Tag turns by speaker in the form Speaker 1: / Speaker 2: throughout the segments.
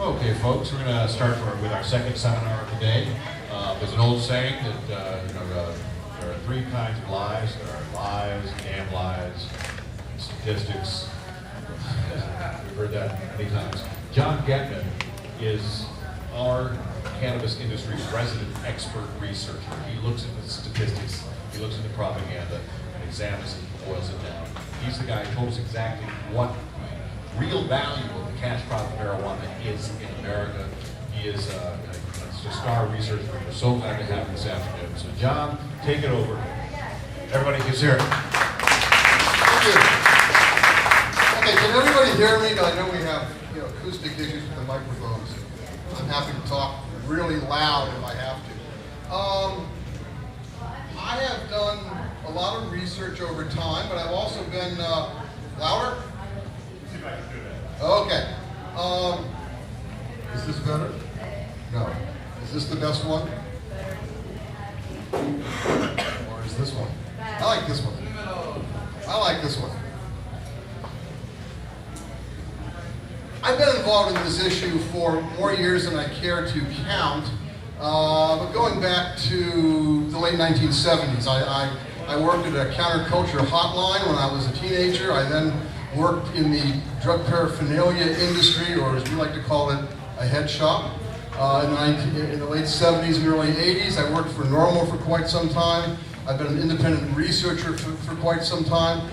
Speaker 1: Okay, folks, we're going to start with our second seminar of the day. There's an old saying that there are three kinds of lies. There are lies, damn lies, and statistics. We've heard that many times. Jon Gettman is our cannabis industry's resident expert researcher. He looks at the statistics, he looks at the propaganda, and examines it, boils it down. He's the guy who told us exactly what real value of the cash crop of marijuana is in America. He is a star researcher. We're so glad to have him this afternoon. So Jon, take it over. Everybody can hear it.
Speaker 2: Thank you. Okay, can everybody hear me? I know we have acoustic issues with the microphones. I'm happy to talk really loud if I have to. I have done a lot of research over time, but I've also been louder. Okay. Is this better? No. Is this the best one? Or is this one? I like this one. I like this one. I've been involved in this issue for more years than I care to count. But going back to the late 1970s, I worked at a counterculture hotline when I was a teenager. I then worked in the drug paraphernalia industry, or as we like to call it, a head shop. In the late 70s and early 80s, I worked for Normal for quite some time. I've been an independent researcher for quite some time.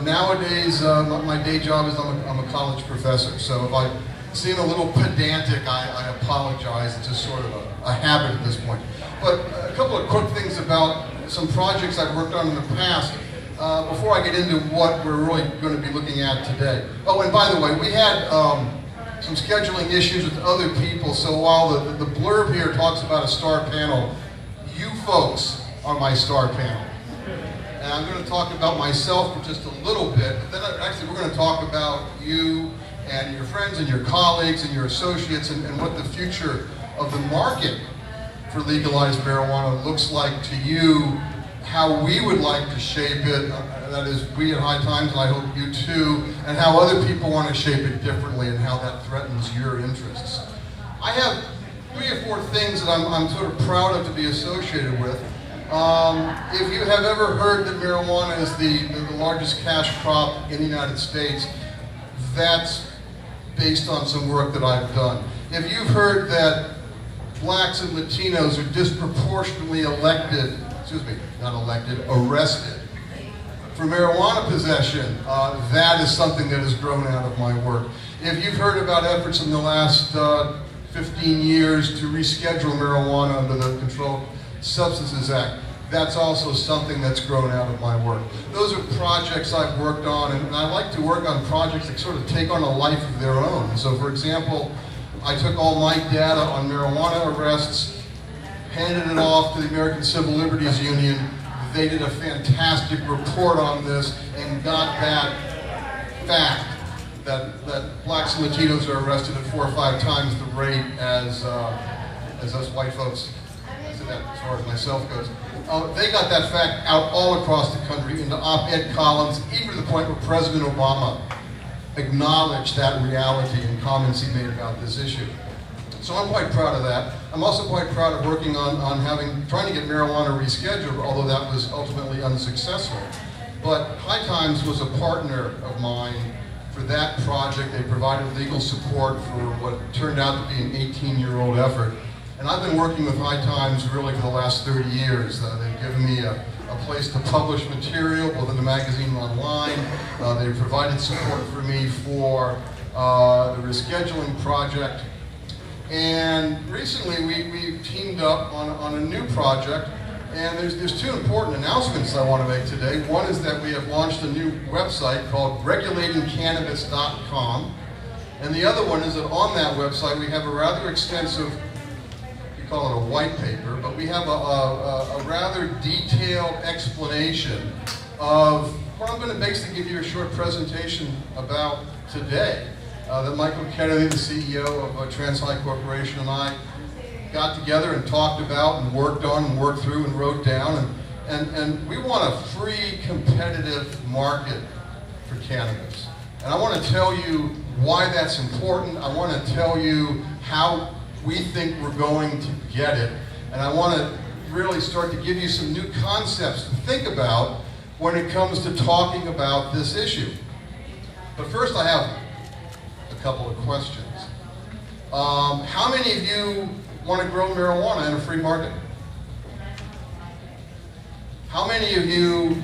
Speaker 2: Nowadays, my day job is I'm a college professor. So if I seem a little pedantic, I apologize. It's just sort of a habit at this point. But a couple of quick things about some projects I've worked on in the past. Before I get into what we're really going to be looking at today. Oh, and by the way, we had some scheduling issues with other people, so while the blurb here talks about a star panel, you folks are my star panel. And I'm going to talk about myself for just a little bit, but then actually we're going to talk about you and your friends and your colleagues and your associates and what the future of the market for legalized marijuana looks like to you, how we would like to shape it, that is we at High Times, and I hope you too, and how other people want to shape it differently and how that threatens your interests. I have 3 or 4 things that I'm sort of proud of to be associated with. If you have ever heard that marijuana is the largest cash crop in the United States, that's based on some work that I've done. If you've heard that blacks and Latinos are disproportionately arrested for marijuana possession, that is something that has grown out of my work. If you've heard about efforts in the last 15 years to reschedule marijuana under the Controlled Substances Act, that's also something that's grown out of my work. Those are projects I've worked on, and I like to work on projects that sort of take on a life of their own. So for example, I took all my data on marijuana arrests, handed it off to the American Civil Liberties Union. They did a fantastic report on this and got that fact that blacks and Latinos are arrested at 4 or 5 times the rate as us white folks. I said that as far as myself goes. They got that fact out all across the country into op-ed columns, even to the point where President Obama acknowledged that reality in comments he made about this issue. So I'm quite proud of that. I'm also quite proud of working on trying to get marijuana rescheduled, although that was ultimately unsuccessful. But High Times was a partner of mine for that project. They provided legal support for what turned out to be an 18-year-old effort. And I've been working with High Times really for the last 30 years. They've given me a place to publish material, both in the magazine and online. They've provided support for me for the rescheduling project. And recently we teamed up on a new project, and there's 2 important announcements I want to make today. One is that we have launched a new website called regulatingcannabis.com, and the other one is that on that website we have a rather extensive, we call it a white paper, but we have a rather detailed explanation of what I'm going to basically give you a short presentation about today. That Michael Kennedy, the CEO of TransHigh Corporation, and I got together and talked about and worked on and worked through and wrote down. And we want a free, competitive market for cannabis. And I want to tell you why that's important. I want to tell you how we think we're going to get it. And I want to really start to give you some new concepts to think about when it comes to talking about this issue. But first I have a couple of questions. How many of you want to grow marijuana in a free market? How many of you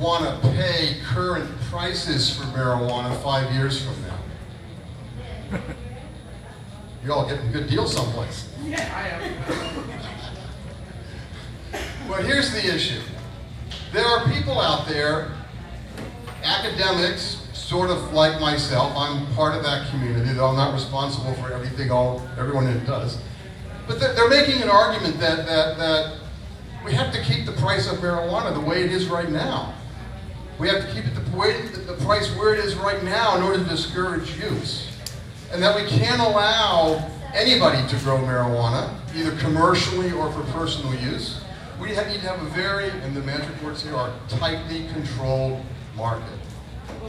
Speaker 2: want to pay current prices for marijuana 5 years from now? You're all getting good deals someplace.
Speaker 3: Yeah, I am.
Speaker 2: But here's the issue. There are people out there, academics, sort of like myself. I'm part of that community, though I'm not responsible for everything everyone in it does. But they're making an argument that we have to keep the price of marijuana the way it is right now. We have to keep it the price where it is right now in order to discourage use. And that we can't allow anybody to grow marijuana, either commercially or for personal use. We need to have a very, and the magic words here are, tightly controlled market.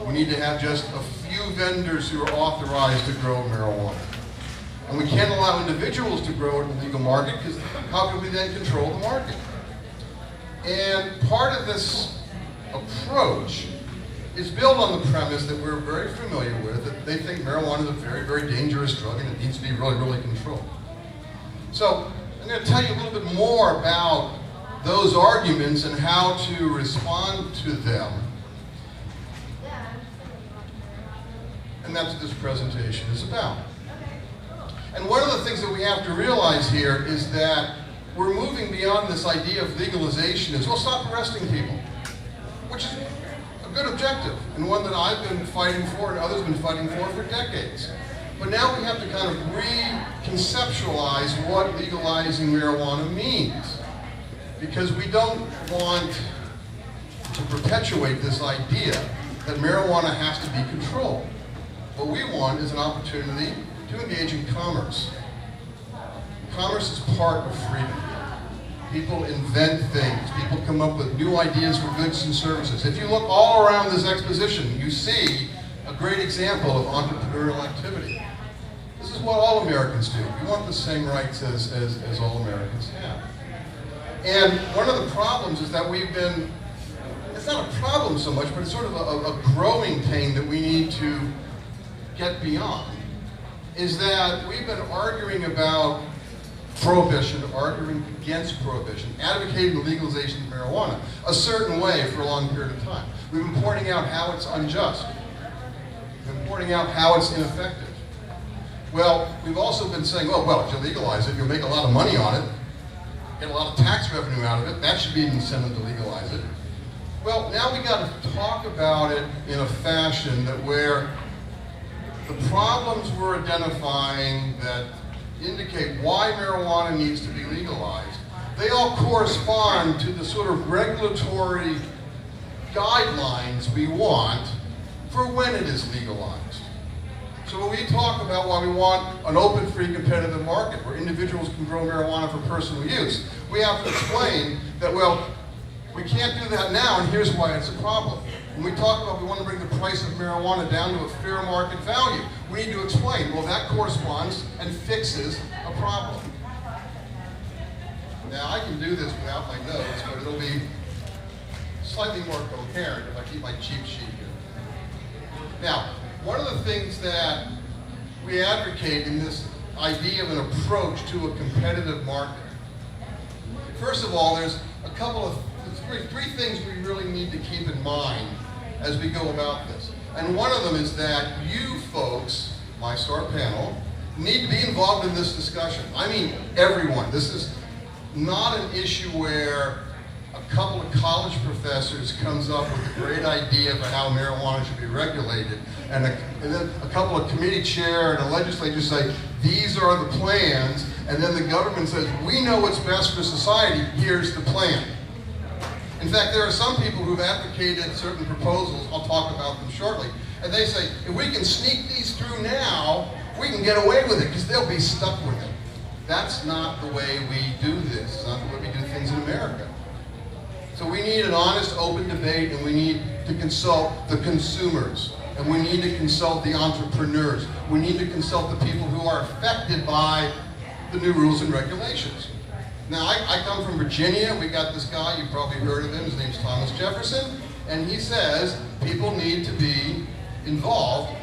Speaker 2: We need to have just a few vendors who are authorized to grow marijuana. And we can't allow individuals to grow it in the legal market, because how can we then control the market? And part of this approach is built on the premise that we're very familiar with, that they think marijuana is a very, very dangerous drug and it needs to be really, really controlled. So I'm going to tell you a little bit more about those arguments and how to respond to them. And that's what this presentation is about. And one of the things that we have to realize here is that we're moving beyond this idea of legalization as, well, stop arresting people, which is a good objective, and one that I've been fighting for and others have been fighting for decades. But now we have to kind of reconceptualize what legalizing marijuana means, because we don't want to perpetuate this idea that marijuana has to be controlled. What we want is an opportunity to engage in commerce. Commerce is part of freedom. People invent things. People come up with new ideas for goods and services. If you look all around this exposition, you see a great example of entrepreneurial activity. This is what all Americans do. We want the same rights as all Americans have. And one of the problems is that we've been, it's not a problem so much, but it's sort of a growing pain that we need to get beyond, is that we've been arguing about prohibition, arguing against prohibition, advocating the legalization of marijuana a certain way for a long period of time. We've been pointing out how it's unjust. We've been pointing out how it's ineffective. Well, we've also been saying, well, if you legalize it, you'll make a lot of money on it, get a lot of tax revenue out of it. That should be an incentive to legalize it. Well, now we got to talk about it in a fashion that where the problems we're identifying that indicate why marijuana needs to be legalized, they all correspond to the sort of regulatory guidelines we want for when it is legalized. So when we talk about why we want an open, free, competitive market where individuals can grow marijuana for personal use, we have to explain that, well, we can't do that now, and here's why it's a problem. When we talk about we want to bring the price of marijuana down to a fair market value, we need to explain, well, that corresponds and fixes a problem. Now, I can do this without my notes, but it'll be slightly more coherent if I keep my cheat sheet here. Now, one of the things that we advocate in this idea of an approach to a competitive market, first of all, there's a couple of three things we really need to keep in mind as we go about this. And one of them is that you folks, my star panel, need to be involved in this discussion. I mean everyone. This is not an issue where a couple of college professors comes up with a great idea for how marijuana should be regulated, and then a couple of committee chair and a legislature say, these are the plans, and then the government says, we know what's best for society, here's the plan. In fact, there are some people who've advocated certain proposals, I'll talk about them shortly, and they say, if we can sneak these through now, we can get away with it, because they'll be stuck with it. That's not the way we do this. It's not the way we do things in America. So we need an honest, open debate, and we need to consult the consumers. And we need to consult the entrepreneurs. We need to consult the people who are affected by the new rules and regulations. Now, I come from Virginia. We got this guy, you've probably heard of him, his name's Thomas Jefferson, and he says people need to be involved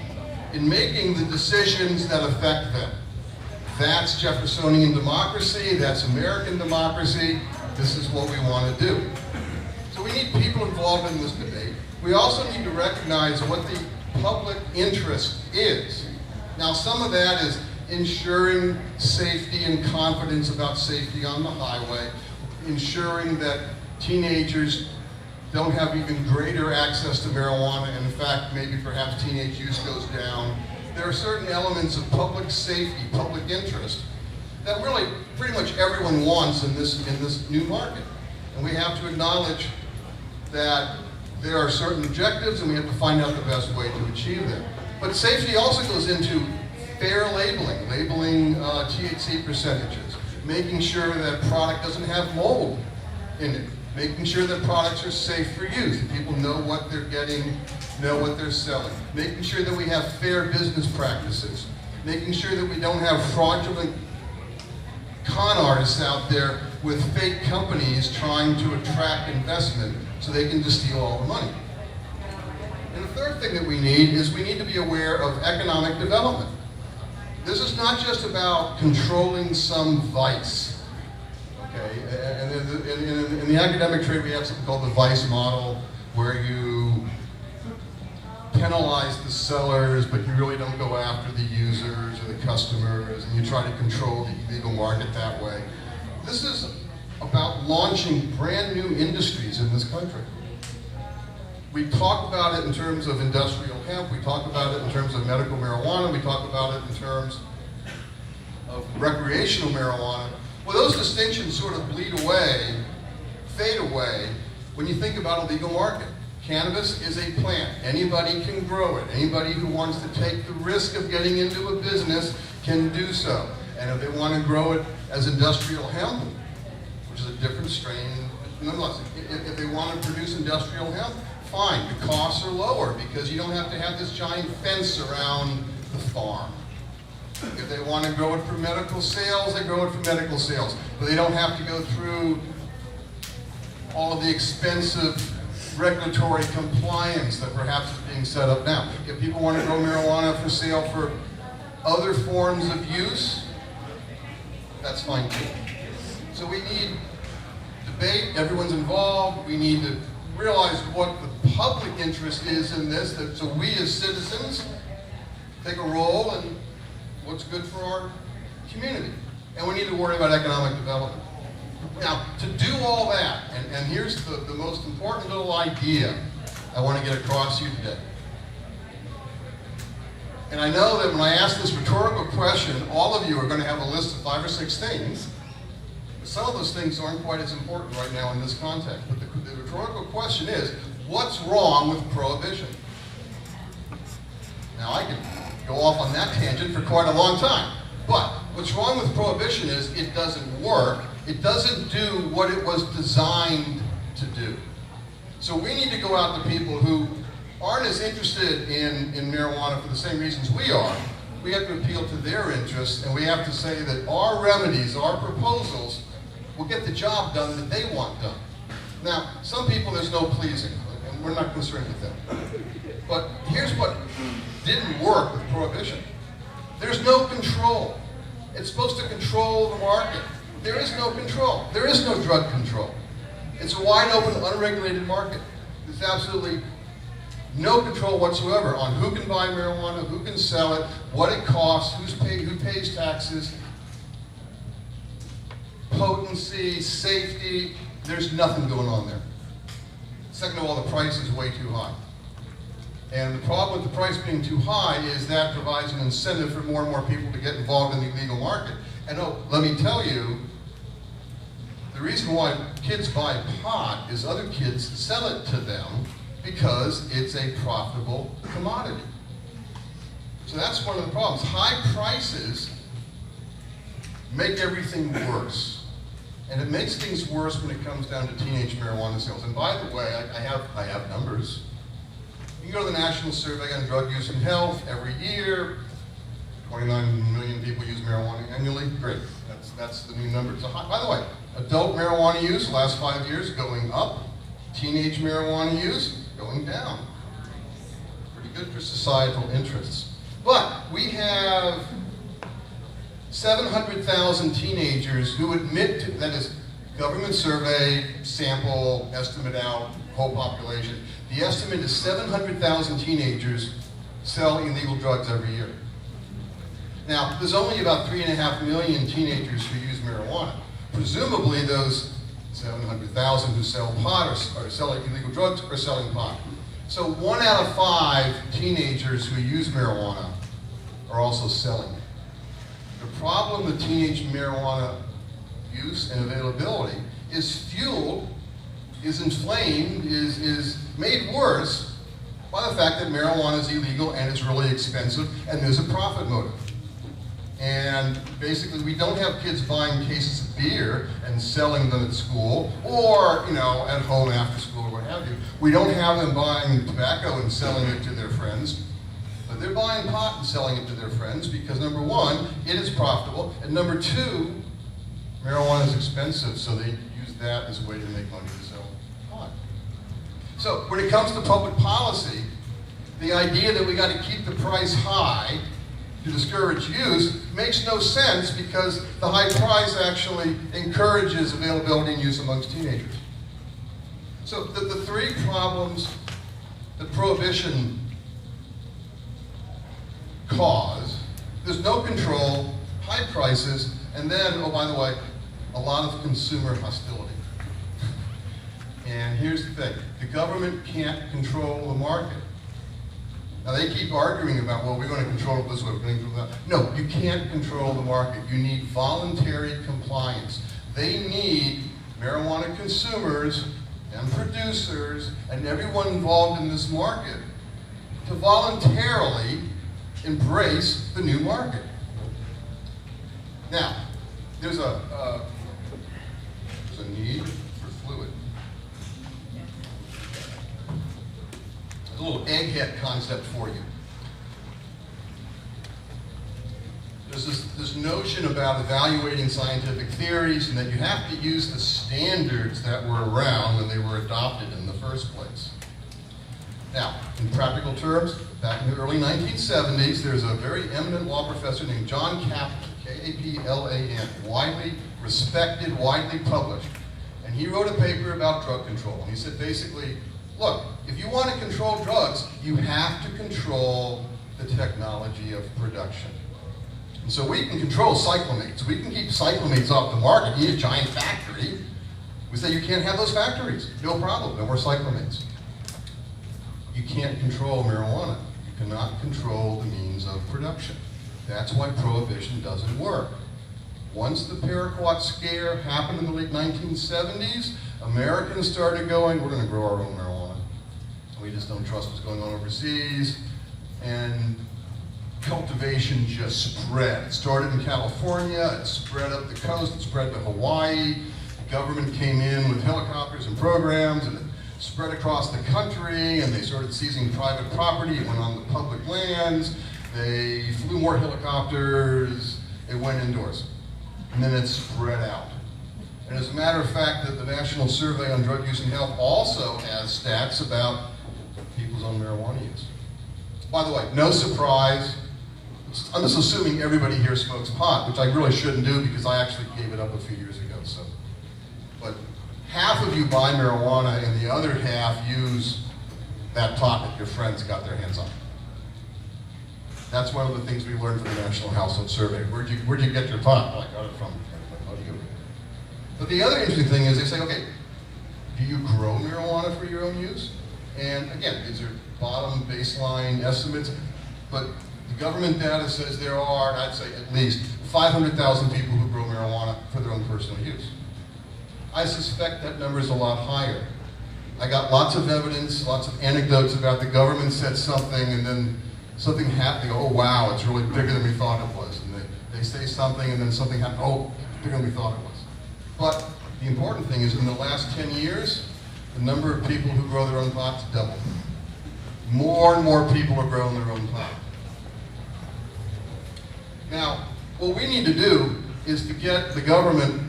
Speaker 2: in making the decisions that affect them. That's Jeffersonian democracy, that's American democracy, this is what we want to do. So we need people involved in this debate. We also need to recognize what the public interest is. Now, some of that is ensuring safety and confidence about safety on the highway, ensuring that teenagers don't have even greater access to marijuana, and in fact, maybe perhaps teenage use goes down. There are certain elements of public safety, public interest, that really pretty much everyone wants in this new market. And we have to acknowledge that there are certain objectives and we have to find out the best way to achieve them. But safety also goes into fair labeling, labeling THC percentages, making sure that product doesn't have mold in it, making sure that products are safe for use, that people know what they're getting, know what they're selling, making sure that we have fair business practices, making sure that we don't have fraudulent con artists out there with fake companies trying to attract investment so they can just steal all the money. And the third thing that we need is we need to be aware of economic development. This is not just about controlling some vice. Okay, and in the academic trade we have something called the vice model, where you penalize the sellers, but you really don't go after the users or the customers, and you try to control the illegal market that way. This is about launching brand new industries in this country. We talk about it in terms of industrial hemp, we talk about it in terms of medical marijuana, we talk about it in terms of recreational marijuana. Well, those distinctions sort of bleed away, fade away, when you think about a legal market. Cannabis is a plant. Anybody can grow it. Anybody who wants to take the risk of getting into a business can do so. And if they want to grow it as industrial hemp, which is a different strain, nonetheless, if they want to produce industrial hemp, fine. The costs are lower because you don't have to have this giant fence around the farm. If they want to grow it for medical sales, they grow it for medical sales. But they don't have to go through all of the expensive regulatory compliance that perhaps is being set up now. If people want to grow marijuana for sale for other forms of use, that's fine too. So we need debate, everyone's involved, we need to realize what the public interest is in this, so we as citizens take a role in what's good for our community. And we need to worry about economic development. Now, to do all that, and here's the most important little idea I want to get across to you today. And I know that when I ask this rhetorical question, all of you are going to have a list of 5 or 6 things. Some of those things aren't quite as important right now in this context. But the rhetorical question is, what's wrong with prohibition? Now, I could go off on that tangent for quite a long time. But what's wrong with prohibition is it doesn't work. It doesn't do what it was designed to do. So we need to go out to people who aren't as interested in marijuana for the same reasons we are. We have to appeal to their interests, and we have to say that our remedies, our proposals, will get the job done that they want done. Now, some people there's no pleasing, and we're not concerned with them. But here's what didn't work with prohibition. There's no control. It's supposed to control the market. There is no control. There is no drug control. It's a wide open, unregulated market. There's absolutely no control whatsoever on who can buy marijuana, who can sell it, what it costs, who pays taxes, potency, safety. There's nothing going on there. Second of all, the price is way too high. And the problem with the price being too high is that provides an incentive for more and more people to get involved in the illegal market. And let me tell you, the reason why kids buy pot is other kids sell it to them because it's a profitable commodity. So that's one of the problems. High prices make everything worse. And it makes things worse when it comes down to teenage marijuana sales. And by the way, I have numbers. You You go to the National Survey on Drug Use and Health every year, 29 million people use marijuana annually. Great, that's the new number. So, by the way, adult marijuana use, the last 5 years, going up. Teenage marijuana use, going down. Pretty good for societal interests. But we have 700,000 teenagers who admit to, that is, government survey, sample, estimate out, whole population. The estimate is 700,000 teenagers sell illegal drugs every year. Now, there's only about 3.5 million teenagers who use marijuana. Presumably, those 700,000 who sell pot are selling illegal drugs are selling pot. So 1 out of 5 teenagers who use marijuana are also selling it. The problem with teenage marijuana use and availability is fueled, is inflamed, is made worse by the fact that marijuana is illegal and it's really expensive and there's a profit motive. And basically we don't have kids buying cases of beer and selling them at school or, you know, at home after school or what have you. We don't have them buying tobacco and selling it to their friends. But they're buying pot and selling it to their friends because number one, it is profitable, and number two, marijuana is expensive, so they use that as a way to make money to sell pot. So when it comes to public policy, the idea that we got to keep the price high to discourage use makes no sense because the high price actually encourages availability and use amongst teenagers. So the three problems that prohibition cause, there's no control, high prices, and then, oh by the way, a lot of consumer hostility. And here's the thing, the government can't control the market. Now they keep arguing about, well, we're going to control it this way, we're going to control that. No, you can't control the market. You need voluntary compliance. They need marijuana consumers and producers and everyone involved in this market to voluntarily embrace the new market. Now, there's a need for fluid. A little egghead concept for you. There's this notion about evaluating scientific theories and that you have to use the standards that were around when they were adopted in the first place. Now, in practical terms, back in the early 1970s, there's a very eminent law professor named Jon Gettman, K-A-P-L-A-N, widely respected, widely published. And he wrote a paper about drug control. And he said basically, look, if you want to control drugs, you have to control the technology of production. And so we can control cyclamates. We can keep cyclamates off the market. You need a giant factory. We say you can't have those factories. No problem, no more cyclamates. You can't control marijuana. You cannot control the means of production. That's why prohibition doesn't work. Once the paraquat scare happened in the late 1970s, Americans started going, we're going to grow our own marijuana. We just don't trust what's going on overseas. And cultivation just spread. It started in California, it spread up the coast, it spread to Hawaii. The government came in with helicopters and programs, and it spread across the country, and they started seizing private property. It went on the public lands. They flew more helicopters. It went indoors. And then it spread out. And as a matter of fact, the National Survey on Drug Use and Health also has stats about people's own marijuana use. By the way, no surprise, I'm just assuming everybody here smokes pot, which I really shouldn't do because I actually gave it up a few years ago. So, but half of you buy marijuana and the other half use that pot that your friends got their hands on. That's one of the things we learned from the National Household Survey. Where'd you get your pot? Well, I got it from. But the other interesting thing is they say, okay, do you grow marijuana for your own use? And again, these are bottom baseline estimates, but the government data says there are, I'd say at least 500,000 people who grow marijuana for their own personal use. I suspect that number is a lot higher. I got lots of evidence, lots of anecdotes about the government said something and then something happened. They go, oh wow, it's really bigger than we thought it was. And they say something and then something happened, oh, bigger than we thought it was. But the important thing is in the last 10 years, the number of people who grow their own pots doubled. more and more people are growing their own pot. Now, what we need to do is to get the government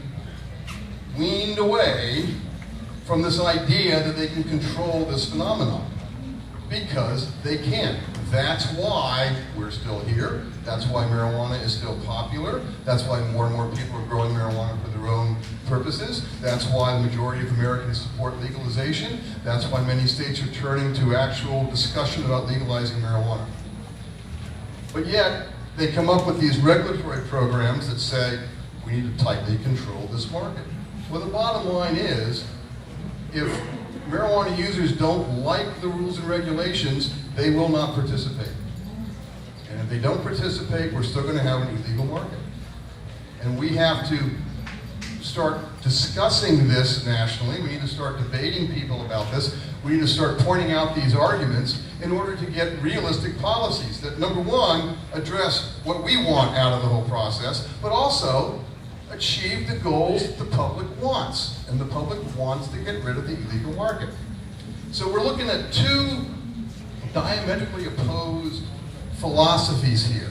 Speaker 2: weaned away from this idea that they can control this phenomenon, because they can. That's why we're still here. That's why marijuana is still popular. That's why more and more people are growing marijuana for their own purposes. That's why the majority of Americans support legalization. That's why many states are turning to actual discussion about legalizing marijuana. But yet, they come up with these regulatory programs that say, we need to tightly control this market. Well, the bottom line is, if marijuana users don't like the rules and regulations, they will not participate. And if they don't participate, we're still going to have an illegal market. And we have to start discussing this nationally. We need to start debating people about this. We need to start pointing out these arguments in order to get realistic policies that, number one, address what we want out of the whole process, but also achieve the goals the public wants. And the public wants to get rid of the illegal market. So we're looking at two diametrically opposed philosophies here.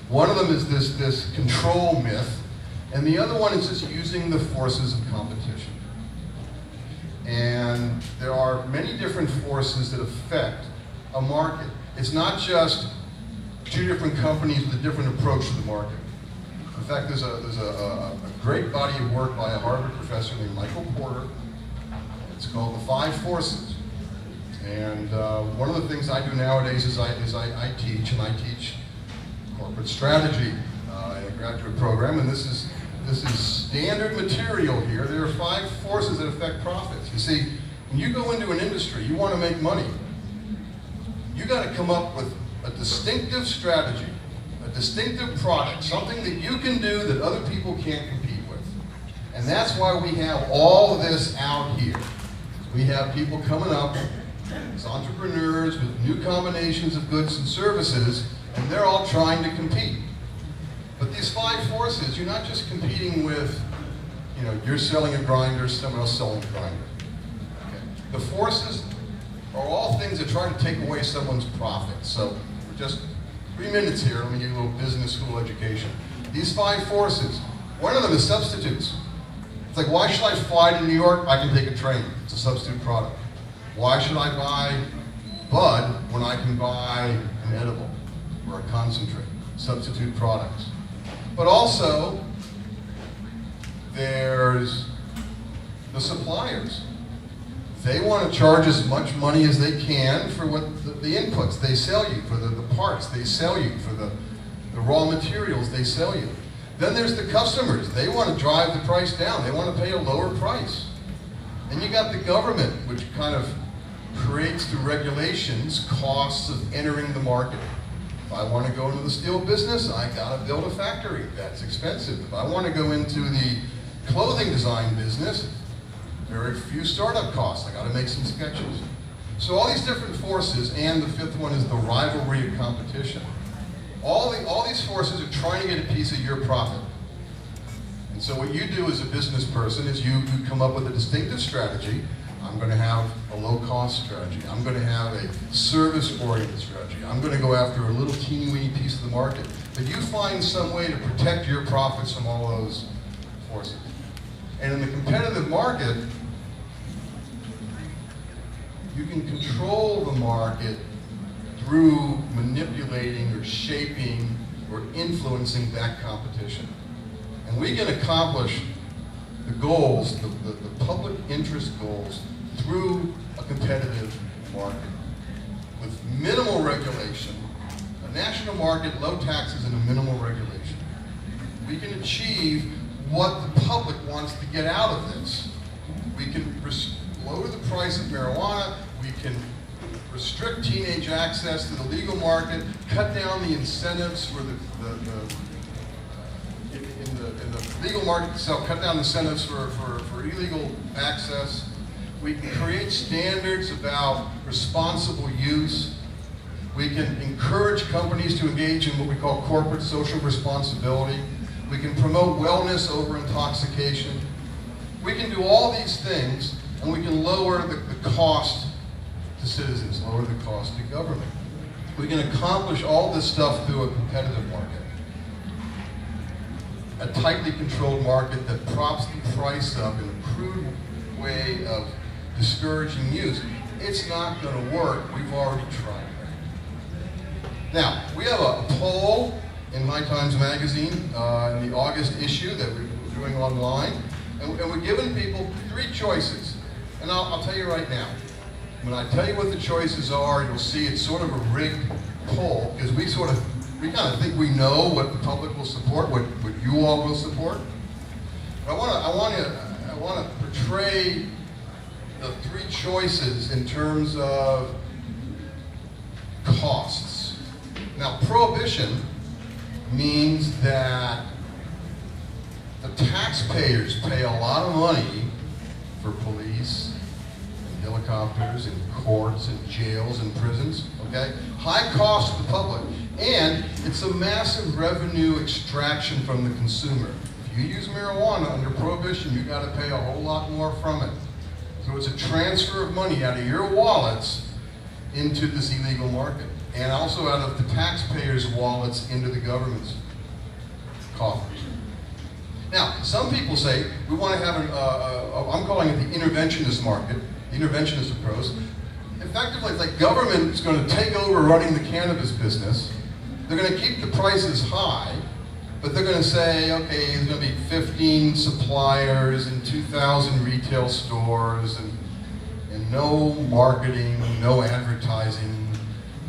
Speaker 2: One of them is this control myth, and the other one is just using the forces of competition. And there are many different forces that affect a market. It's not just two different companies with a different approach to the market. In fact, there's a great body of work by a Harvard professor named Michael Porter. It's called The Five Forces. And one of the things I do nowadays is I teach, and I teach corporate strategy in a graduate program, and this is standard material here. There are 5 forces that affect profits. You see, when you go into an industry, you want to make money. You got to come up with a distinctive strategy, a distinctive product, something that you can do that other people can't compete with. And that's why we have all this out here. We have people coming up as entrepreneurs with new combinations of goods and services, and they're all trying to compete. But these 5 forces, you're not just competing with, you're selling a grinder, someone else selling a grinder. Okay. The forces are all things that try to take away someone's profit. So for just 3 minutes here, let me give you a little business school education. These 5 forces, one of them is substitutes. It's like, why should I fly to New York? I can take a train. It's a substitute product. Why should I buy bud when I can buy an edible or a concentrate? Substitute products. But also, there's the suppliers. They want to charge as much money as they can for what the inputs they sell you, for the parts they sell you, for the raw materials they sell you. Then there's the customers. They want to drive the price down. They want to pay a lower price. And you got the government, which kind of creates the regulations, costs of entering the market. If I want to go into the steel business, I got to build a factory. That's expensive. If I want to go into the clothing design business, very few startup costs. I got to make some sketches. So all these different forces, and the 5th one is the rivalry of competition. All these forces are trying to get a piece of your profit. And so what you do as a business person is you come up with a distinctive strategy. I'm going to have a low-cost strategy. I'm going to have a service-oriented strategy. I'm going to go after a little teeny-weeny piece of the market. But you find some way to protect your profits from all those forces. And in the competitive market, you can control the market through manipulating or shaping or influencing that competition. And we can accomplish the goals, the public interest goals, through a competitive market with minimal regulation, a national market, low taxes, and a minimal regulation. We can achieve what the public wants to get out of this. We can lower the price of marijuana. We can restrict teenage access to the legal market, cut down the incentives for in the legal market itself, cut down incentives for illegal access. We can create standards about responsible use. We can encourage companies to engage in what we call corporate social responsibility. We can promote wellness over intoxication. We can do all these things, and we can lower the cost to citizens, lower the cost to government. We can accomplish all this stuff through a competitive market. A tightly controlled market that props the price up in a crude way of discouraging use. It's not going to work. We've already tried that. Now, we have a poll in High Times Magazine in the August issue that we're doing online, and we're giving people 3 choices. And I'll tell you right now, when I tell you what the choices are, you'll see it's sort of a rigged poll, because we kind of think we know what the public will support, what you all will support. But I want to portray the 3 choices in terms of costs. Now, prohibition means that the taxpayers pay a lot of money for police and helicopters and courts and jails and prisons, okay? High cost to the public. And it's a massive revenue extraction from the consumer. If you use marijuana under prohibition, you got to pay a whole lot more from it. So it's a transfer of money out of your wallets into this illegal market, and also out of the taxpayers' wallets into the government's coffers. Now, some people say we want to have I'm calling it the interventionist market, the interventionist approach. Effectively, it's like government is going to take over running the cannabis business. They're going to keep the prices high, but they're going to say, okay, there's going to be 15 suppliers and 2,000 retail stores, and no marketing, no advertising,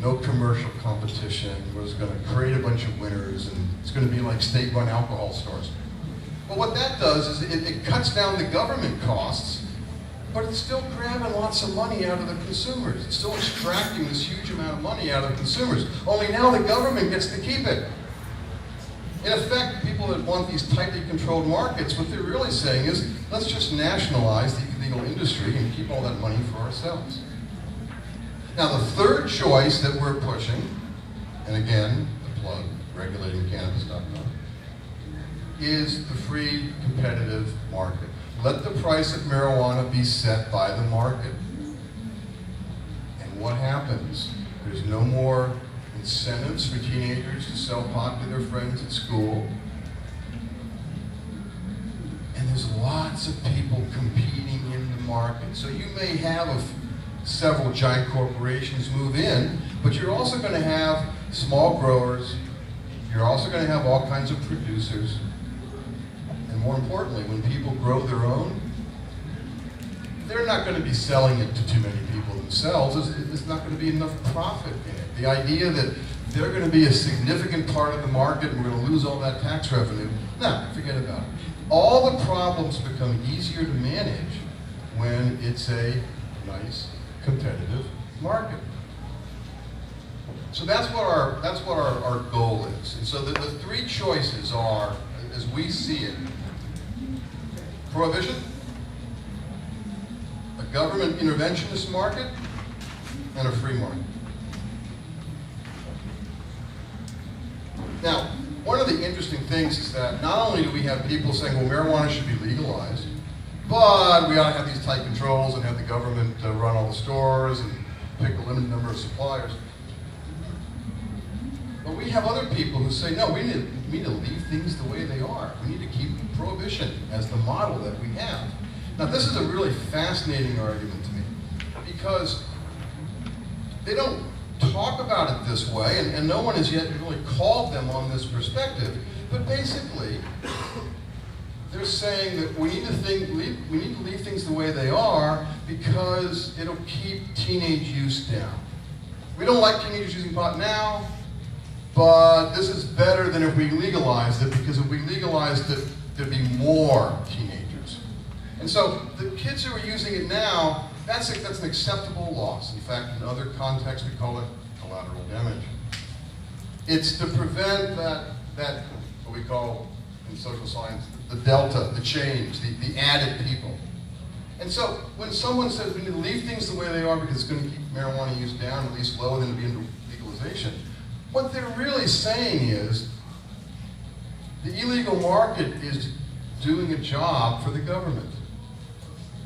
Speaker 2: no commercial competition. We're just going to create a bunch of winners, and it's going to be like state-run alcohol stores. But what that does is it cuts down the government costs, but it's still grabbing lots of money out of the consumers. It's still extracting this huge amount of money out of consumers. Only now the government gets to keep it. In effect, people that want these tightly controlled markets, what they're really saying is, let's just nationalize the illegal industry and keep all that money for ourselves. Now, the third choice that we're pushing, and again, the plug, regulatingcannabis.com, is the free competitive market. Let the price of marijuana be set by the market. And what happens? There's no more incentives for teenagers to sell pot to their friends at school. And there's lots of people competing in the market. So you may have several giant corporations move in, but you're also going to have small growers. You're also going to have all kinds of producers. And more importantly, when people grow their own, they're not going to be selling it to too many people themselves. There's not going to be enough profit in it. The idea that they're going to be a significant part of the market and we're going to lose all that tax revenue, no, forget about it. All the problems become easier to manage when it's a nice, competitive market. So that's what our goal is. And so the 3 choices are, as we see it, prohibition, a government interventionist market, and a free market. Now, one of the interesting things is that not only do we have people saying, well, marijuana should be legalized, but we ought to have these tight controls and have the government run all the stores and pick a limited number of suppliers. But we have other people who say, no, we need to leave things the way they are. We need to keep prohibition as the model that we have. Now, this is a really fascinating argument to me, because they don't talk about it this way, and no one has yet really called them on this perspective. But basically, they're saying that we need to leave things the way they are because it'll keep teenage use down. We don't like teenagers using pot now, but this is better than if we legalized it, because if we legalized it, there'd be more teenagers. And so the kids who are using it now, that's an acceptable loss. In fact, in other contexts, we call it collateral damage. It's to prevent that what we call in social science, the delta, the change, the added people. And so when someone says we need to leave things the way they are because it's going to keep marijuana use down, at least lower than to be into legalization, what they're really saying is the illegal market is doing a job for the government.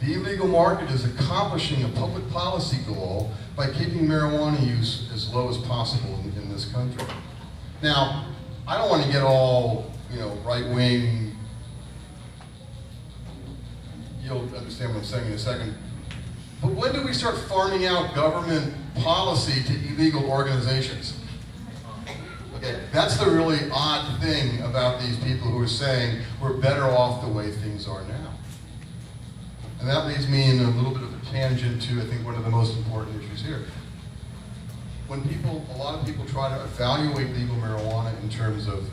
Speaker 2: The illegal market is accomplishing a public policy goal by keeping marijuana use as low as possible in this country. Now, I don't want to get all, right-wing. You'll understand what I'm saying in a second. But when do we start farming out government policy to illegal organizations? Okay, that's the really odd thing about these people who are saying we're better off the way things are now. And that leads me in a little bit of a tangent to, I think, one of the most important issues here. When a lot of people try to evaluate legal marijuana in terms of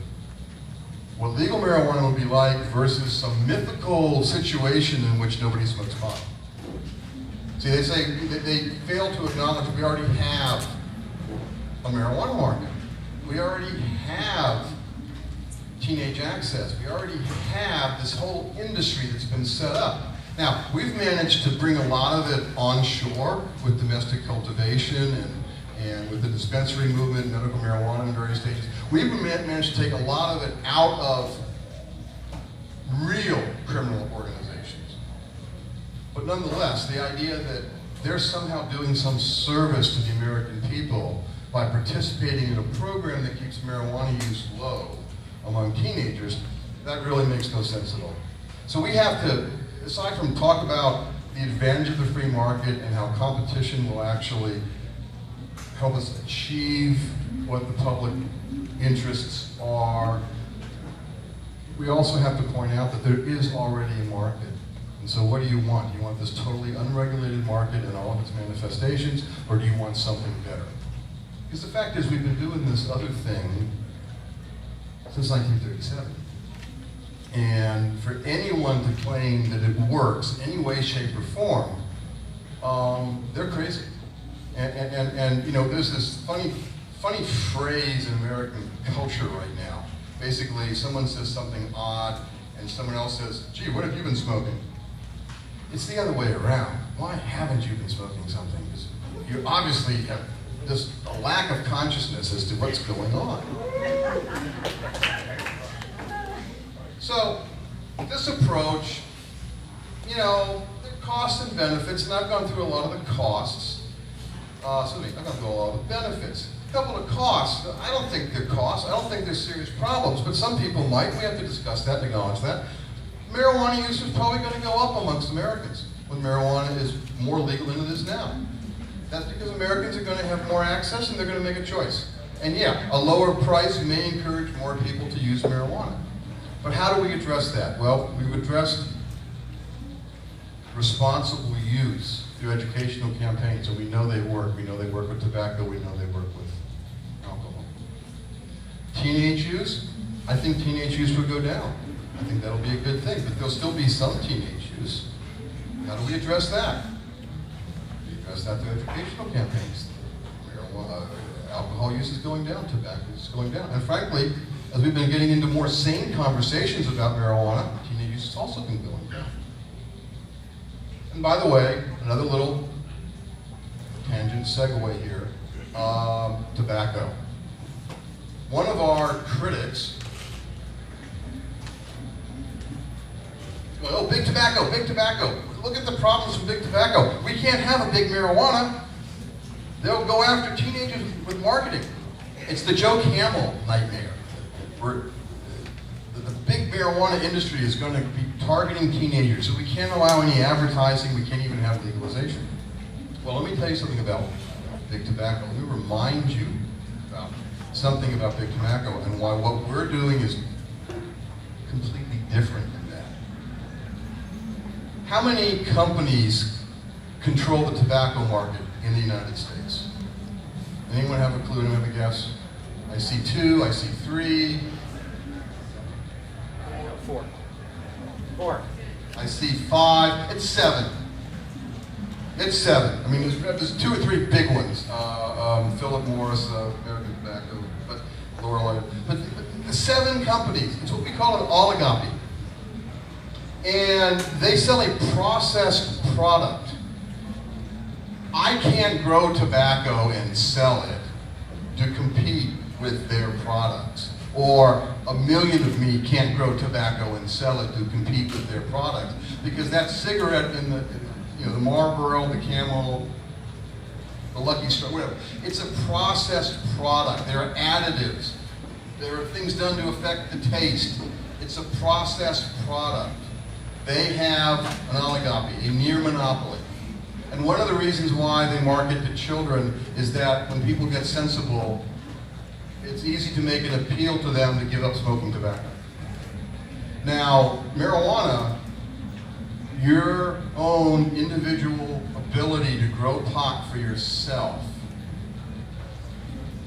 Speaker 2: what legal marijuana would be like versus some mythical situation in which nobody smokes pot. See, they say they fail to acknowledge we already have a marijuana market. We already have teenage access. We already have this whole industry that's been set up. Now, we've managed to bring a lot of it onshore with domestic cultivation and with the dispensary movement, medical marijuana in various stages. We've managed to take a lot of it out of real criminal organizations. But nonetheless, the idea that they're somehow doing some service to the American people by participating in a program that keeps marijuana use low among teenagers, that really makes no sense at all. So we have to, aside from talk about the advantage of the free market and how competition will actually help us achieve what the public interests are, we also have to point out that there is already a market. And so what do you want? Do you want this totally unregulated market in all of its manifestations, or do you want something better? Because the fact is, we've been doing this other thing since 1937. And for anyone to claim that it works any way, shape, or form, they're crazy. And there's this funny phrase in American culture right now. Basically, someone says something odd, and someone else says, "Gee, what have you been smoking?" It's the other way around. Why haven't you been smoking something? Because you obviously have just a lack of consciousness as to what's going on. So, this approach, the costs and benefits, and I've gone through a lot of the costs. I've gone through a lot of the benefits. A couple of costs, I don't think they're costs. I don't think they're serious problems, but some people might. We have to discuss that and acknowledge that. Marijuana use is probably going to go up amongst Americans when marijuana is more legal than it is now. That's because Americans are going to have more access and they're going to make a choice. And yeah, a lower price may encourage more people to use marijuana. But how do we address that? Well, we've addressed responsible use through educational campaigns, and we know they work. We know they work with tobacco, we know they work with alcohol. Teenage use, I think teenage use will go down. I think that'll be a good thing, but there'll still be some teenage use. How do we address that? We address that through educational campaigns. Alcohol use is going down, tobacco use is going down. And frankly, as we've been getting into more sane conversations about marijuana, teenage use has also been going down. And by the way, another little tangent segue here, tobacco. One of our critics, oh, big tobacco, big tobacco. Look at the problems with big tobacco. We can't have a big marijuana. They'll go after teenagers with marketing. It's the Joe Camel nightmare. The big marijuana industry is going to be targeting teenagers, so we can't allow any advertising, we can't even have legalization. Well, let me tell you something about big tobacco. Let me remind you about something about big tobacco and why what we're doing is completely different than that. How many companies control the tobacco market in the United States? Anyone have a clue? Anyone have a guess? I see 2, I see 3.
Speaker 3: 4.
Speaker 2: I see 5. It's 7. It's 7. I mean, there's 2 or 3 big ones. Philip Morris, American Tobacco, but Lorelei. But the 7 companies, it's what we call an oligopoly. And they sell a processed product. I can't grow tobacco and sell it to compete with their products. Or a million of me can't grow tobacco and sell it to compete with their product. Because that cigarette in the Marlboro, the Camel, the Lucky Strike, whatever. It's a processed product. There are additives. There are things done to affect the taste. It's a processed product. They have an oligopoly, a near monopoly. And one of the reasons why they market to children is that when people get sensible, it's easy to make an appeal to them to give up smoking tobacco. Now, marijuana, your own individual ability to grow pot for yourself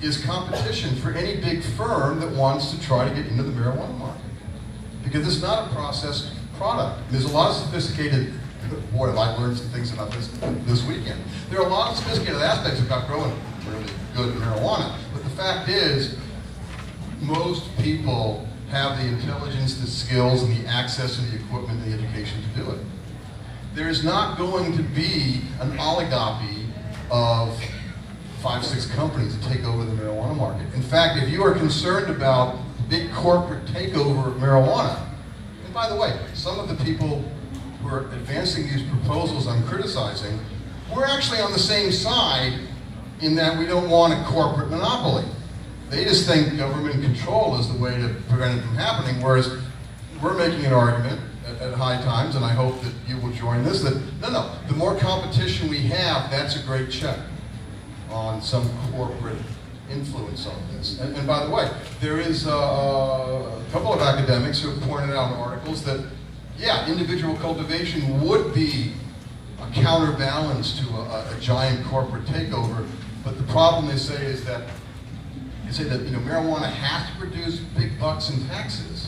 Speaker 2: is competition for any big firm that wants to try to get into the marijuana market. Because it's not a processed product. There's a lot of sophisticated, boy, I learned some things about this weekend. There are a lot of sophisticated aspects about growing really good marijuana. But the fact is, most people have the intelligence, the skills, and the access to the equipment and the education to do it. There's not going to be an oligopoly of 5, 6 companies that take over the marijuana market. In fact, if you are concerned about big corporate takeover of marijuana, and by the way, some of the people who are advancing these proposals I'm criticizing, we're actually on the same side in that we don't want a corporate monopoly. They just think government control is the way to prevent it from happening, whereas we're making an argument at high times, and I hope that you will join this, that no, the more competition we have, that's a great check on some corporate influence on this. And by the way, there is a couple of academics who have pointed out in articles that, yeah, individual cultivation would be a counterbalance to a giant corporate takeover, but the problem they say is that marijuana has to produce big bucks in taxes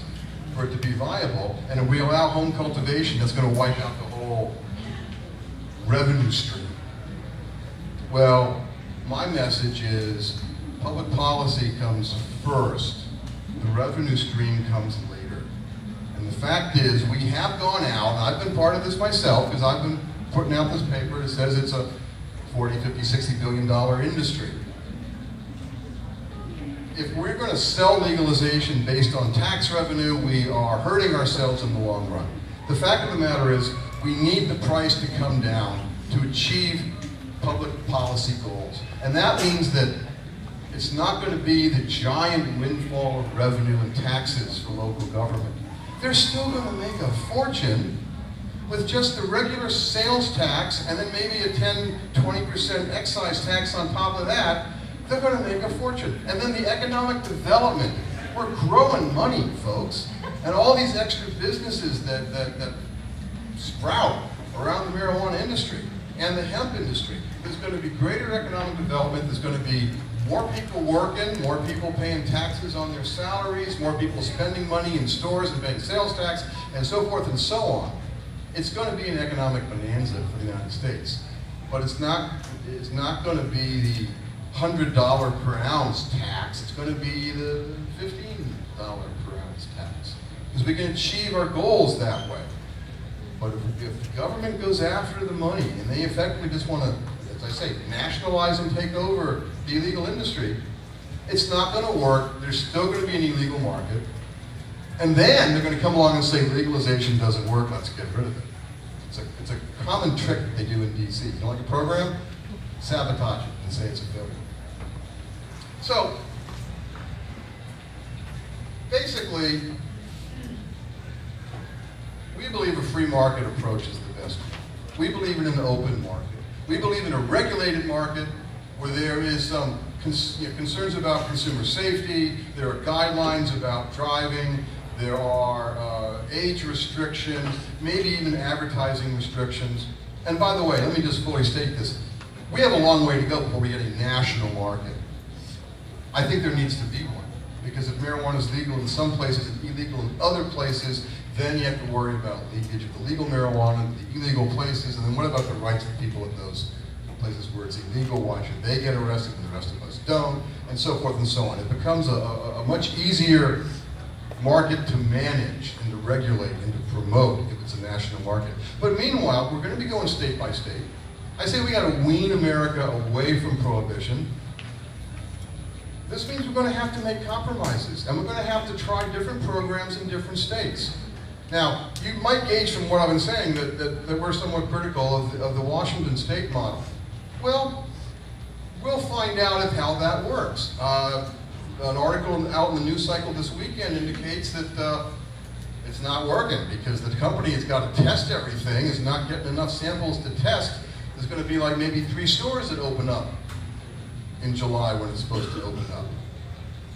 Speaker 2: for it to be viable, and if we allow home cultivation, that's going to wipe out the whole revenue stream. Well, my message is public policy comes first. The revenue stream comes later. And the fact is, we have gone out, and I've been part of this myself, because I've been putting out this paper that says it's a $40, $50, $60 billion industry. If we're going to sell legalization based on tax revenue, we are hurting ourselves in the long run. The fact of the matter is, we need the price to come down to achieve public policy goals. And that means that it's not going to be the giant windfall of revenue and taxes for local government. They're still going to make a fortune with just the regular sales tax and then maybe a 10, 20% excise tax on top of that. They're going to make a fortune. And then the economic development. We're growing money, folks. And all these extra businesses that sprout around the marijuana industry and the hemp industry. There's going to be greater economic development. There's going to be more people working, more people paying taxes on their salaries, more people spending money in stores and paying sales tax, and so forth and so on. It's going to be an economic bonanza for the United States. But it's not going to be the $100 per ounce tax. It's going to be the $15 per ounce tax. Because we can achieve our goals that way. But if the government goes after the money and they effectively just want to, as I say, nationalize and take over the illegal industry, it's not going to work. There's still going to be an illegal market. And then they're going to come along and say legalization doesn't work, let's get rid of it. It's a common trick that they do in DC. You don't like a program? Sabotage it and say it's a failure. So, basically, we believe a free market approach is the best one. We believe in an open market. We believe in a regulated market where there is some concerns about consumer safety, there are guidelines about driving, there are age restrictions, maybe even advertising restrictions. And by the way, let me just fully state this. We have a long way to go before we get a national market. I think there needs to be one. Because if marijuana is legal in some places and illegal in other places, then you have to worry about leakage of the legal marijuana, the illegal places, and then what about the rights of people at those places where it's illegal? Why should they get arrested and the rest of us don't? And so forth and so on. It becomes a much easier market to manage and to regulate and to promote if it's a national market. But meanwhile, we're going to be going state by state. I say we got to wean America away from prohibition. This means we're going to have to make compromises, and we're going to have to try different programs in different states. Now, you might gauge from what I've been saying that we're somewhat critical of the Washington state model. Well, we'll find out how that works. An article out in the news cycle this weekend indicates that it's not working because the company has got to test everything, is not getting enough samples to test. There's going to be like maybe 3 stores that open up in July when it's supposed to open up.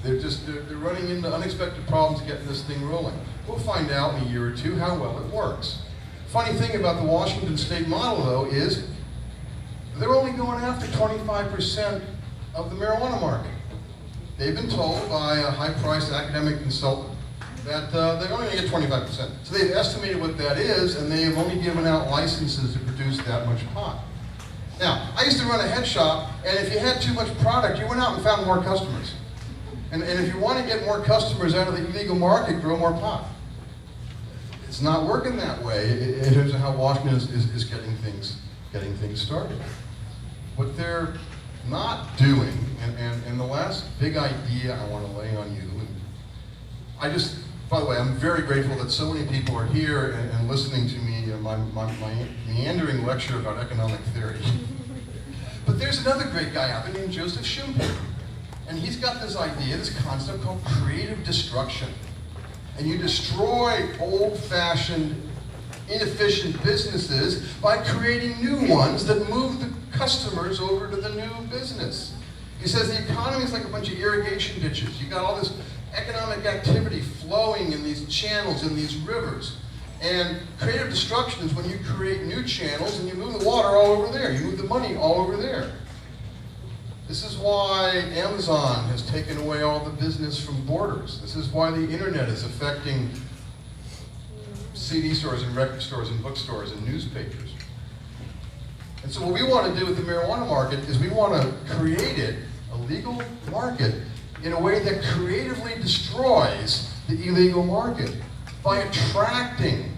Speaker 2: They're running into unexpected problems getting this thing rolling. We'll find out in a year or two how well it works. Funny thing about the Washington State model, though, is they're only going after 25% of the marijuana market. They've been told by a high-priced academic consultant that they're only going to get 25%. So they've estimated what that is, and they have only given out licenses to produce that much pot. Now, I used to run a head shop, and if you had too much product, you went out and found more customers. And if you want to get more customers out of the illegal market, grow more pot. It's not working that way in terms of how Washington is getting things started. What they're not doing, and the last big idea I want to lay on you, and by the way, I'm very grateful that so many people are here and listening to me, my meandering lecture about economic theory. But there's another great guy out there named Joseph Schumpeter. And he's got this idea, this concept called creative destruction. And you destroy old-fashioned, inefficient businesses by creating new ones that move the customers over to the new business. He says the economy is like a bunch of irrigation ditches. You've got all this economic activity flowing in these channels, in these rivers. And creative destruction is when you create new channels and you move the water all over there. You move the money all over there. This is why Amazon has taken away all the business from Borders. This is why the internet is affecting CD stores and record stores and bookstores and newspapers. And so what we want to do with the marijuana market is we want to create it, a legal market, in a way that creatively destroys the illegal market by attracting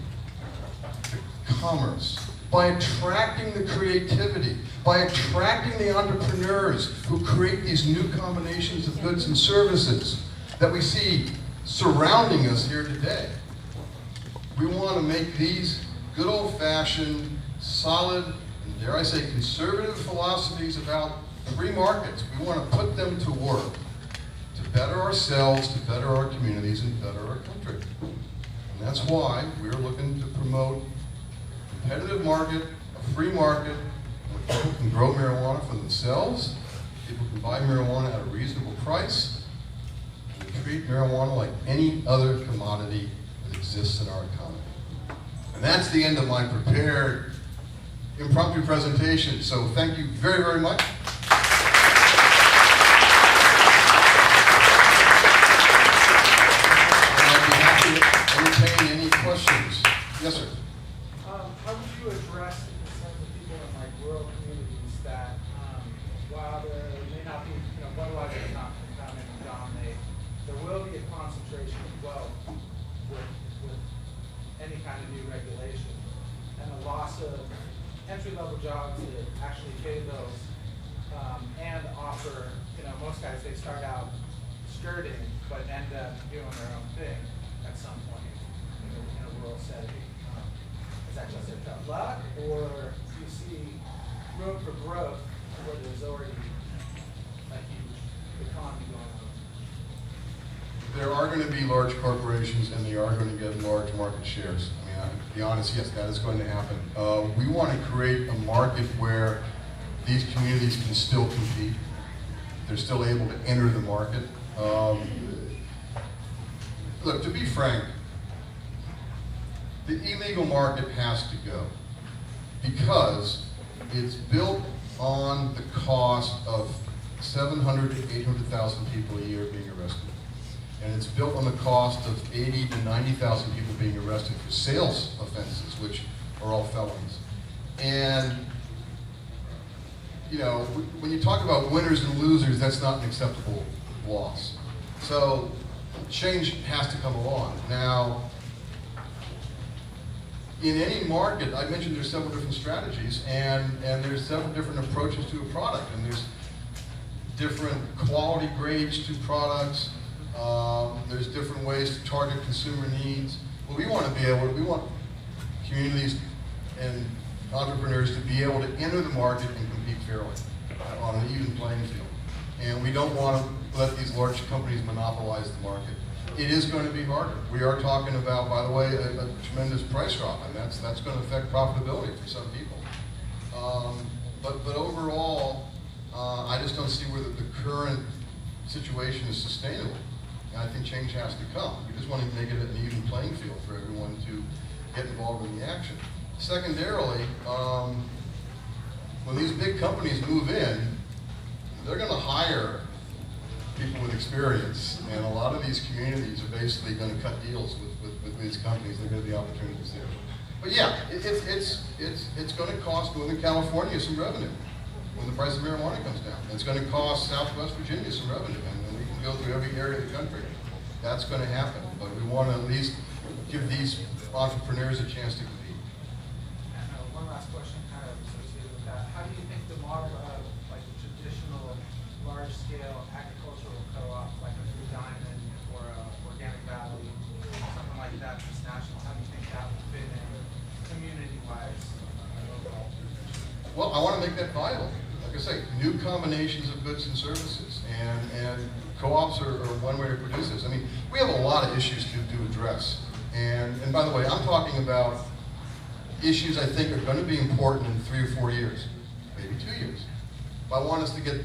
Speaker 2: the commerce, by attracting the creativity, by attracting the entrepreneurs who create these new combinations of goods and services that we see surrounding us here today. We want to make these good old-fashioned, solid, and dare I say conservative philosophies about free markets. We want to put them to work to better ourselves, to better our communities, and better our country. And that's why we're looking to promote a competitive market, a free market, where people can grow marijuana for themselves, people can buy marijuana at a reasonable price, and we treat marijuana like any other commodity that exists in our economy. And that's the end of my prepared impromptu presentation. So thank you very, very much. Entertain any questions? Yes, sir.
Speaker 3: How would you address the concerns of people in like rural communities that while there may not be, Budweiser is not going to come in and dominate, there will be a concentration of wealth with any kind of new regulation and a loss of entry-level jobs that actually pay bills and offer, most guys, they start out skirting but end up doing their own thing at some point in a rural setting. Is that just their tough luck, or do you see room for growth where there's already a huge economy going on?
Speaker 2: There are going to be large corporations and they are going to get large market shares. I mean, to be honest, yes, that is going to happen. We want to create a market where these communities can still compete. They're still able to enter the market. Look, to be frank, the illegal market has to go because it's built on the cost of 700,000 to 800,000 people a year being arrested. And it's built on the cost of 80,000 to 90,000 people being arrested for sales offenses, which are all felonies. And, when you talk about winners and losers, that's not an acceptable loss. So change has to come along. Now, in any market, I mentioned there's several different strategies, and there's several different approaches to a product, and there's different quality grades to products. There's different ways to target consumer needs. Well, we want communities and entrepreneurs to be able to enter the market and compete fairly. on an even playing field. And we don't want to let these large companies monopolize the market. It is going to be harder. We are talking about, by the way, a tremendous price drop, and that's going to affect profitability for some people. But overall, I just don't see where the current situation is sustainable. And I think change has to come. We just want to make it an even playing field for everyone to get involved in the action. Secondarily, when these big companies move in, they're going to hire people with experience, and a lot of these communities are basically going to cut deals with these companies. There are going to be opportunities there. But yeah, it's going to cost Northern California some revenue when the price of marijuana comes down. It's going to cost Southwest Virginia some revenue, and we can go through every area of the country. That's going to happen, but we want to at least give these entrepreneurs a chance to compete.
Speaker 3: And one last question kind of associated with that. How do you think the model of like a traditional large-scale agricultural co-op, like a Blue Diamond or a Organic Valley, something like that that's national, how do you think that would fit in community-wise overall?
Speaker 2: Well, I want to make that viable. Like I say, new combinations of goods and services, and co-ops are one way to produce this. I mean, we have a lot of issues to address. And by the way, I'm talking about issues I think are going to be important in 3 or 4 years, maybe 2 years. But I want us to get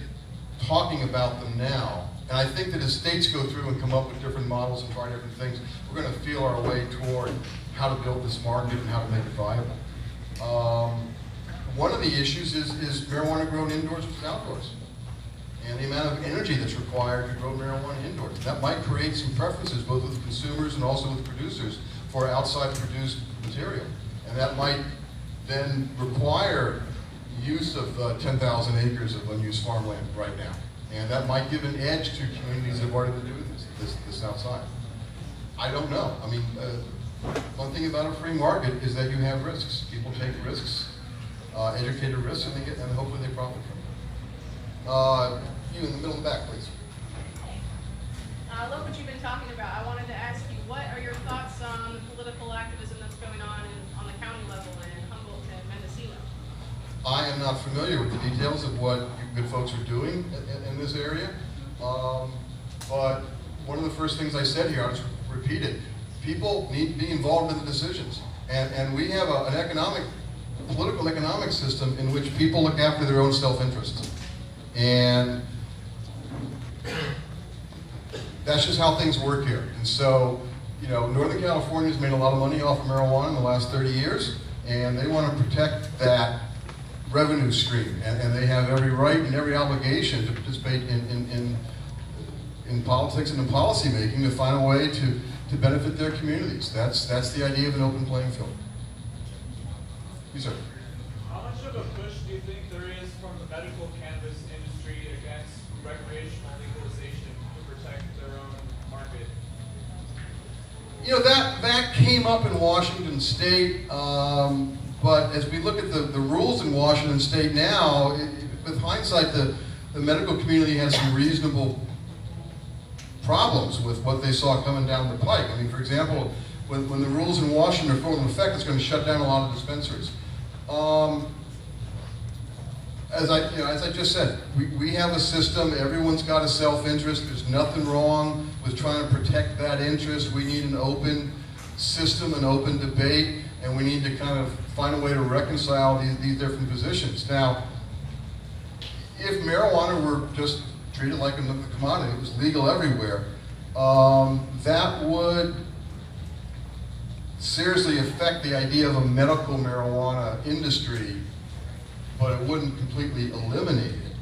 Speaker 2: talking about them now. And I think that as states go through and come up with different models and try different things, we're going to feel our way toward how to build this market and how to make it viable. One of the issues is marijuana grown indoors versus outdoors, and the amount of energy that's required to grow marijuana indoors. That might create some preferences both with consumers and also with producers for outside produced material. And that might then require use of 10,000 acres of unused farmland right now. And that might give an edge to communities that have already been doing this outside. I don't know. I mean, one thing about a free market is that you have risks. People take risks, educated risks, and hopefully they profit from it. You in the middle of the back, please.
Speaker 4: I love what you've been talking about. I wanted to ask you, what are your thoughts on the political activism that's going on on the county level in Humboldt and Mendocino?
Speaker 2: I am not familiar with the details of what you good folks are doing in this area, but one of the first things I said here, I'll just repeat it, people need to be involved in the decisions. And we have a political economic system in which people look after their own self-interest. And that's just how things work here. And so, you know, Northern California has made a lot of money off of marijuana in the last 30 years, and they want to protect that revenue stream. And they have every right and every obligation to participate in politics and in policy making to find a way to benefit their communities. That's the idea of an open playing field. Yes, sir.
Speaker 5: How much of a push do you think there is from the medical cannabis industry against recreational legalization to protect their own market?
Speaker 2: You know, that came up in Washington State, but as we look at the rules in Washington State now, with hindsight, the medical community has some reasonable problems with what they saw coming down the pike. I mean, for example, when the rules in Washington are full in effect, it's going to shut down a lot of dispensaries. As I just said, we have a system, everyone's got a self-interest, there's nothing wrong with trying to protect that interest. We need an open system, an open debate, and we need to kind of find a way to reconcile these different positions. Now, if marijuana were just treated like another commodity, it was legal everywhere, that would seriously affect the idea of a medical marijuana industry, but it wouldn't completely eliminate it.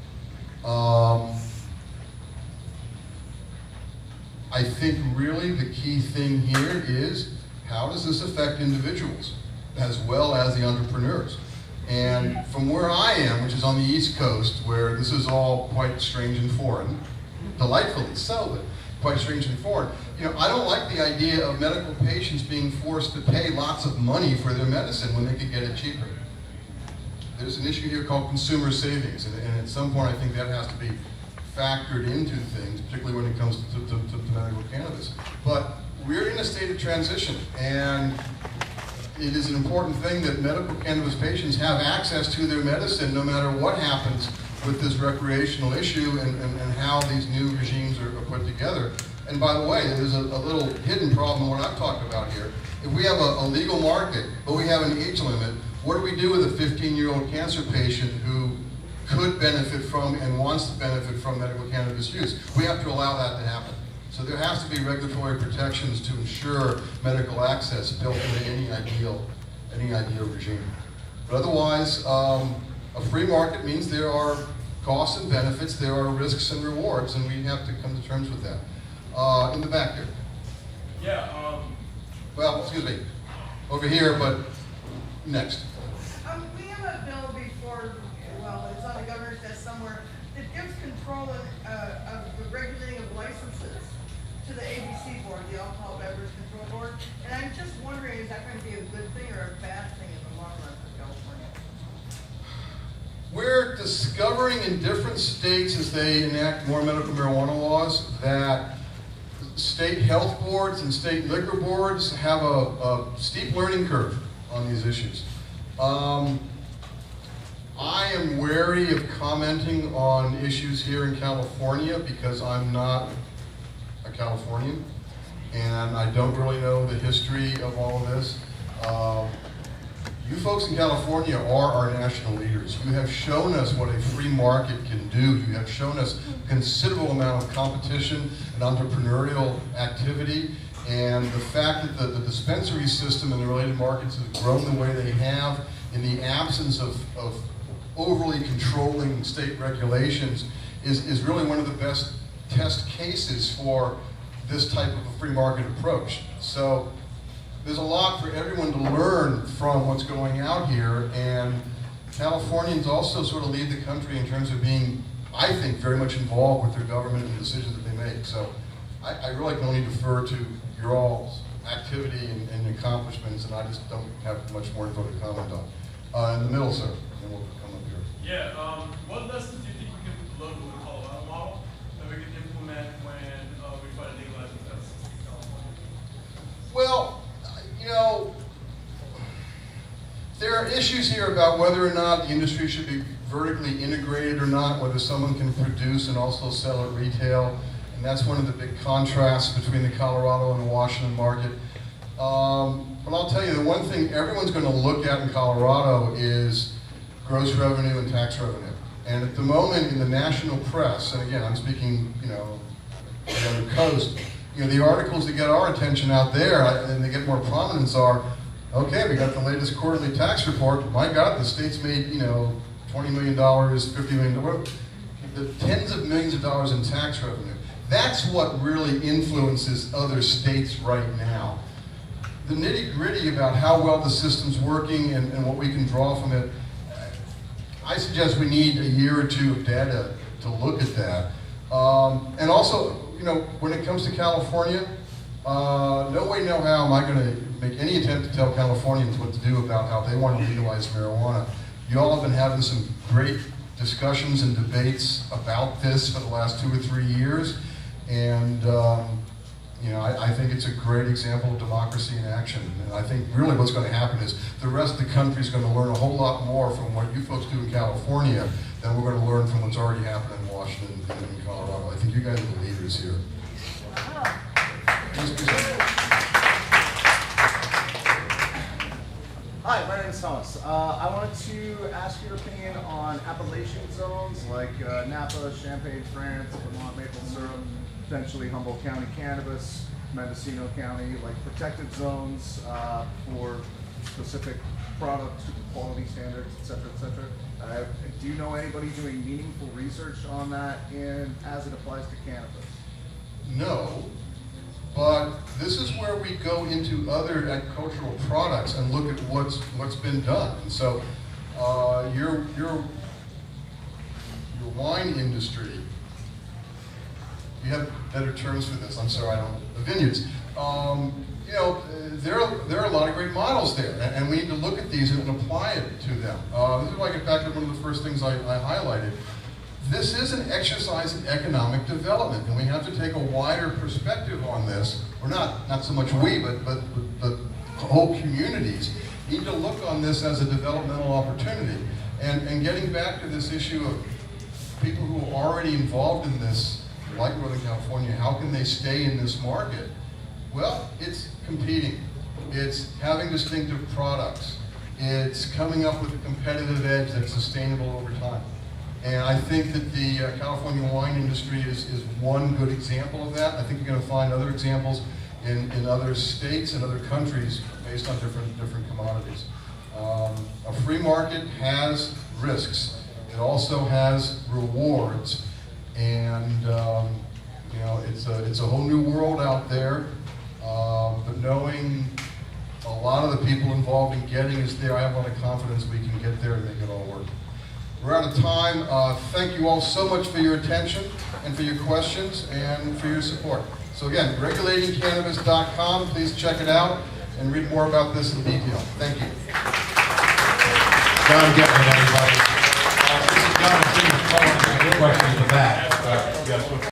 Speaker 2: I think really the key thing here is how does this affect individuals as well as the entrepreneurs? And from where I am, which is on the East Coast, where this is all quite strange and foreign, delightfully so, but quite strange and foreign, you know, I don't like the idea of medical patients being forced to pay lots of money for their medicine when they could get it cheaper. There's an issue here called consumer savings, and at some point I think that has to be factored into things, particularly when it comes to medical cannabis. But we're in a state of transition, and it is an important thing that medical cannabis patients have access to their medicine no matter what happens with this recreational issue and how these new regimes are put together. And by the way, there's a little hidden problem in what I've talked about here. If we have a legal market, but we have an age limit, what do we do with a 15-year-old cancer patient who could benefit from and wants to benefit from medical cannabis use? We have to allow that to happen. So there has to be regulatory protections to ensure medical access built into any ideal regime. But otherwise, a free market means there are costs and benefits, there are risks and rewards, and we have to come to terms with that. In the back here.
Speaker 5: Yeah.
Speaker 2: Well, excuse me, over here, but next.
Speaker 6: We have a bill before, well, it's on the governor's desk somewhere, that gives control of the regulating of licenses to the ABC board, the Alcohol Beverage Control Board. And I'm just wondering, is that going to be a good thing or a bad thing in the long run for California?
Speaker 2: We're discovering in different states as they enact more medical marijuana laws that state health boards and state liquor boards have a steep learning curve on these issues. I am wary of commenting on issues here in California because I'm not a Californian and I don't really know the history of all of this. You folks in California are our national leaders. You have shown us what a free market can do. You have shown us a considerable amount of competition and entrepreneurial activity. And the fact that the dispensary system and the related markets have grown the way they have in the absence of overly controlling state regulations is really one of the best test cases for this type of a free market approach. So there's a lot for everyone to learn from what's going out here, and Californians also sort of lead the country in terms of being, I think, very much involved with their government and the decisions that they make. So I really can only defer to your all's activity and accomplishments, and I just don't have much more info to comment on. In the middle, sir, and we'll come up here.
Speaker 5: Yeah. What lessons do you think we can learn from the Colorado model that we can implement when we try to legalize the test in California?
Speaker 2: Well, you know, there are issues here about whether or not the industry should be vertically integrated or not, whether someone can produce and also sell at retail, and that's one of the big contrasts between the Colorado and the Washington market. But I'll tell you, the one thing everyone's going to look at in Colorado is gross revenue and tax revenue. And at the moment in the national press, and again, I'm speaking, you know, on the other coast, you know, the articles that get our attention out there and they get more prominence are, okay, we got the latest quarterly tax report. My God, the state's made, you know, $20 million, $50 million, the tens of millions of dollars in tax revenue. That's what really influences other states right now. The nitty-gritty about how well the system's working and what we can draw from it, I suggest we need a year or two of data to look at that. And also, you know, when it comes to California, no way, no how am I going to make any attempt to tell Californians what to do about how they want to legalize marijuana. You all have been having some great discussions and debates about this for the last 2 or 3 years, and you know, I think it's a great example of democracy in action. And I think really what's going to happen is the rest of the country is going to learn a whole lot more from what you folks do in California than we're going to learn from what's already happened in Washington and in Colorado. I think you guys are the leaders here. Please, please.
Speaker 7: Hi, my name is Thomas. I wanted to ask your opinion on appellation zones like Napa, Champaign, France, Vermont maple syrup, potentially Humboldt County cannabis, Mendocino County, like protected zones for specific product quality standards, et cetera, do you know anybody doing meaningful research on that as it applies to cannabis?
Speaker 2: No, but this is where we go into other agricultural products and look at what's been done. And so your wine industry, you have better terms for this. I'm sorry, I don't. The vineyards. You know, there are a lot of great models there, and we need to look at these and apply it to them. This is why I get back to one of the first things I highlighted. This is an exercise in economic development, and we have to take a wider perspective on this. We're not so much we, but whole communities need to look on this as a developmental opportunity. And getting back to this issue of people who are already involved in this, like Northern California, how can they stay in this market? Well, it's competing. It's having distinctive products. It's coming up with a competitive edge that's sustainable over time. And I think that the California wine industry is one good example of that. I think you're going to find other examples in other states and other countries based on different commodities. A free market has risks. It also has rewards. And you know, it's a whole new world out there. But knowing a lot of the people involved in getting us there, I have a lot of confidence we can get there and make it all work. We're out of time. Thank you all so much for your attention and for your questions and for your support. So again, regulatingcannabis.com, please check it out and read more about this in detail. Thank you.
Speaker 1: Jon Gettman, everybody. This is Jon, please call in any questions with that. Yes.